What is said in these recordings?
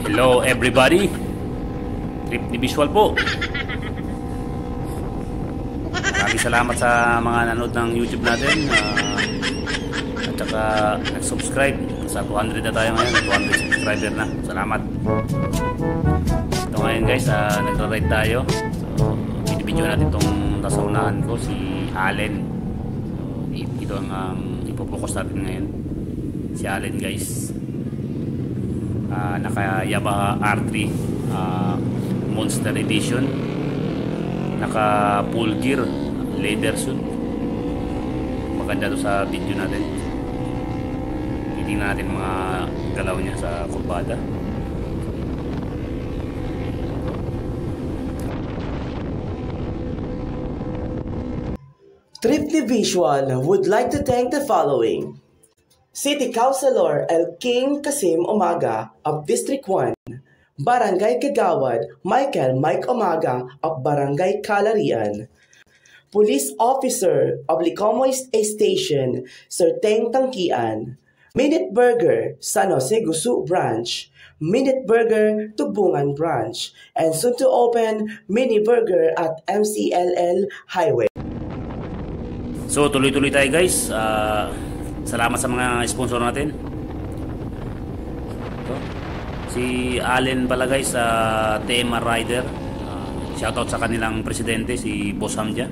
Hello everybody, Trip ni Visual po. Maraming salamat sa mga nanood ng YouTube natin, at saka nag-subscribe. Sa 200 na tayo ngayon, 200 subscriber na. Salamat. Ito ngayon guys, nagra-ride tayo. So, binibidyo natin itong nasa unahan ko, si Allen. So, ito ang ipopokus natin ngayon, si Allen guys. Naka Yamaha R3 Monster Edition, naka full gear leather suit. Maganda to sa video natin. Titingnan natin mga galaw niya sa kurbada. Trip ni Visual would like to thank the following: City Councilor Elking Kasim Umaga of District 1, Barangay Kagawad Michael Mike Umaga of Barangay Kalarian, Police Officer of Licomoy Station Sir Teng Tangkian, Minute Burger San Jose Gusu Branch, Minute Burger Tubungan Branch, and soon to open Mini Burger at MCLL Highway. So tuloy-tuloy tayo guys. Salamat sa mga sponsor natin. Ito, si Allen pala guys, sa TMR Rider. Shoutout sa kanilang presidente, si Boss Hamja.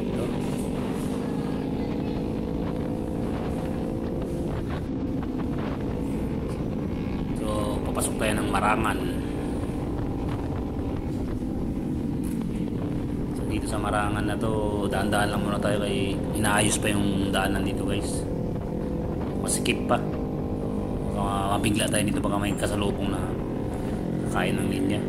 Ito. So papasok tayo ng Marangan. Dito sa Marangan na to, daan-daan lang muna tayo kay inaayos pa yung daanan dito guys. Masikip pa. Mabigla tayo dito baka may kasalubong na kain ng linya.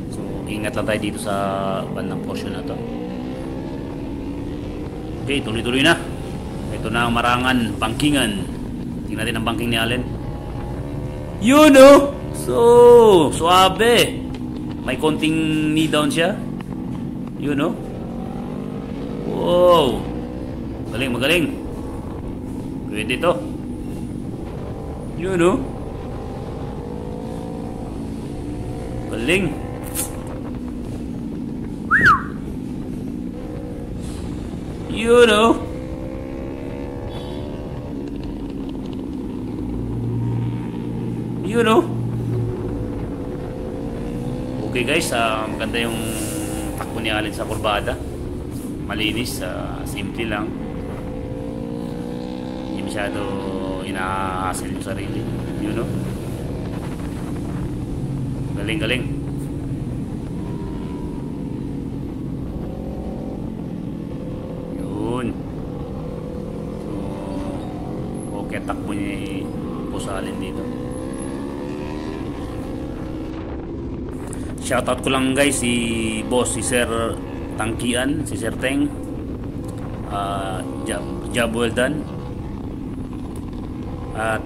So ingat lang tayo dito sa bandang portion na to. Okay, tuloy-tuloy na. Ito na ang Marangan, Bangkingan. Tingnan natin ang bangking ni Allen. Yun oh! So, suabe. May konting knee down siya. Yun oh. Wow. Magaling, magaling. Pwede to. Yun oh. Galing. You know. You know. Okay guys, maganda yung takbo ni Allen sa kurbada. Malinis, simple lang. Hindi masyado ina-hassle yung sarili. You know. Galing-galing. Takbo niya Boss Allen dito. Shoutout ko lang guys si Boss, si Sir Tangkian, si Sir Teng. Job well done. At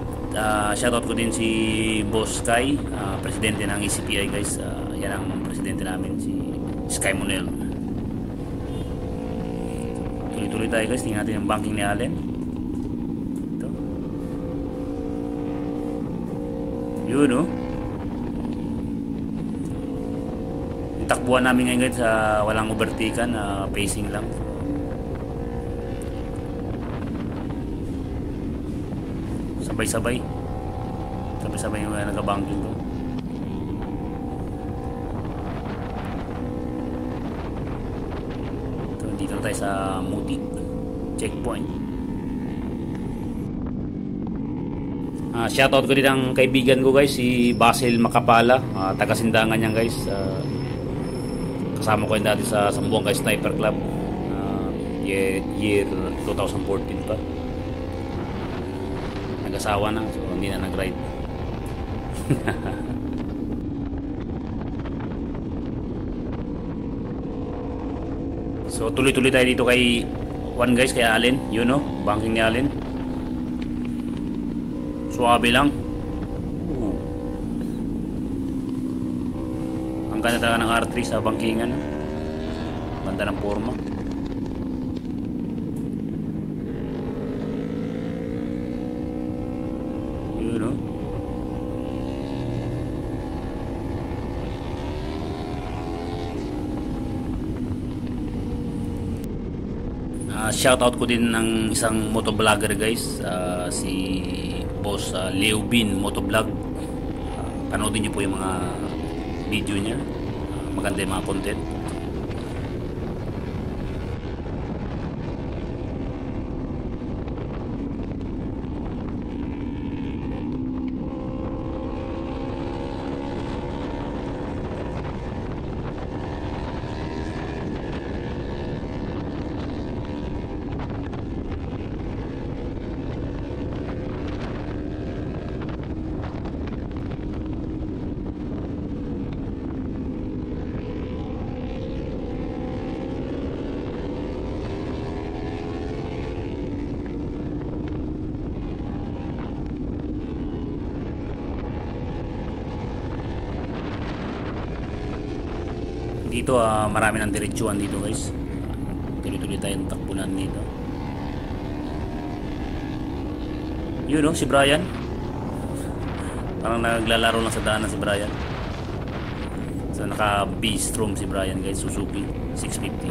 shoutout ko din si Boss Sky, presidente ng ECPI guys. Yan ang presidente namin, si Sky Monel. Tuloy-tuloy tayo guys, tingnan natin yung banking ni Allen. Yun no. Yung takbuhan namin ngayon guys, walang overtaken, pacing lang. Sabay-sabay. Sabay-sabay yung nagabangking ko. Ito, dito na tayo sa Muti checkpoint. Shoutout ko din ang kaibigan ko guys, si Basil Macapala, taga Sindangan yan guys. Kasama ko yun dati sa Sambuanga Sniper Club, year 2014 pa. Nag-asawa na, so hindi na nag-ride. So tuloy-tuloy tayo dito kay Juan guys, kay Allen, yun no, banking ni Allen. Suwabe lang. Ang ganda talaga ng R3 sa bangkingan. Ganda ng forma. Yun no. Shoutout ko din ng isang motovlogger guys, si Boss Leo Bin Motovlog. Panoodin niyo po yung mga video niya. Maganda yung mga content. Dito marami ng diretsuhan dito guys. Tuloy-tuloy tayong takbunan dito. Yun no, si Brian. Parang naglalaro lang sa daanan si Brian. So naka B-Strom si Brian guys, Suzuki 650.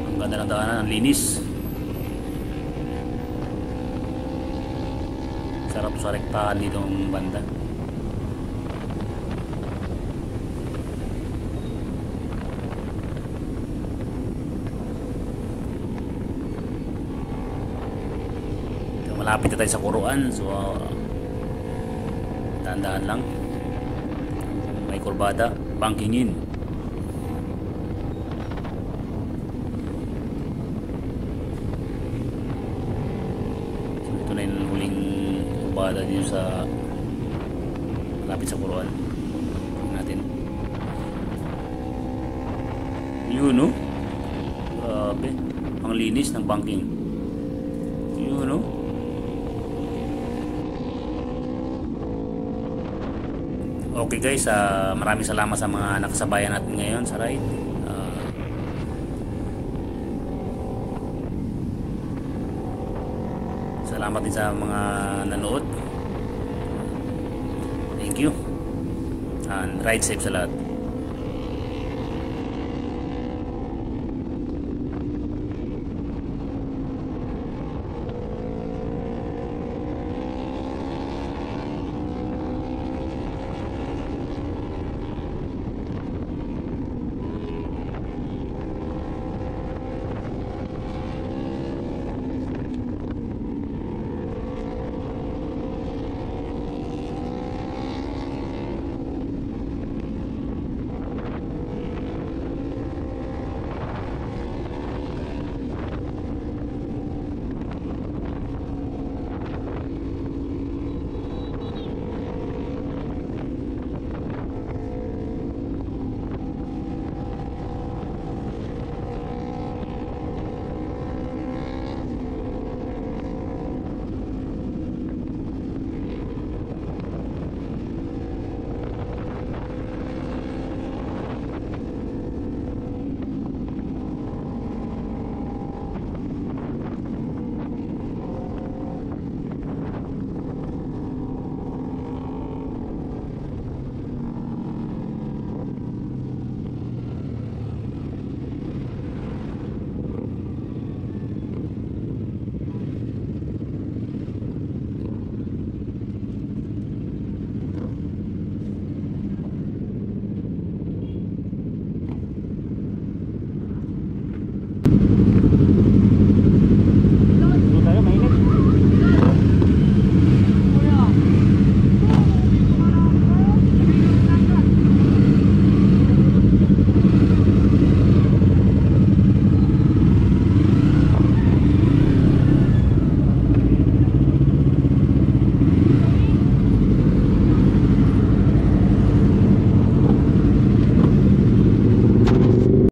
Ang ganda ng daanan, ang linis. Sarap sa rektahan dito ng banda. Malapit na tayo sa Kuruan, so dahan-dahan lang. May kurbada, bangkingin. So ito na yung huling kurbada dito sa malapit sa Kuruan. Tingnan natin. Yun no? Grabe, ang linis ng bangking. Yun no? Okay guys, maraming salamat sa mga nakasabayan natin ngayon sa ride. Salamat din sa mga nanood. Thank you. And ride safe sa lahat.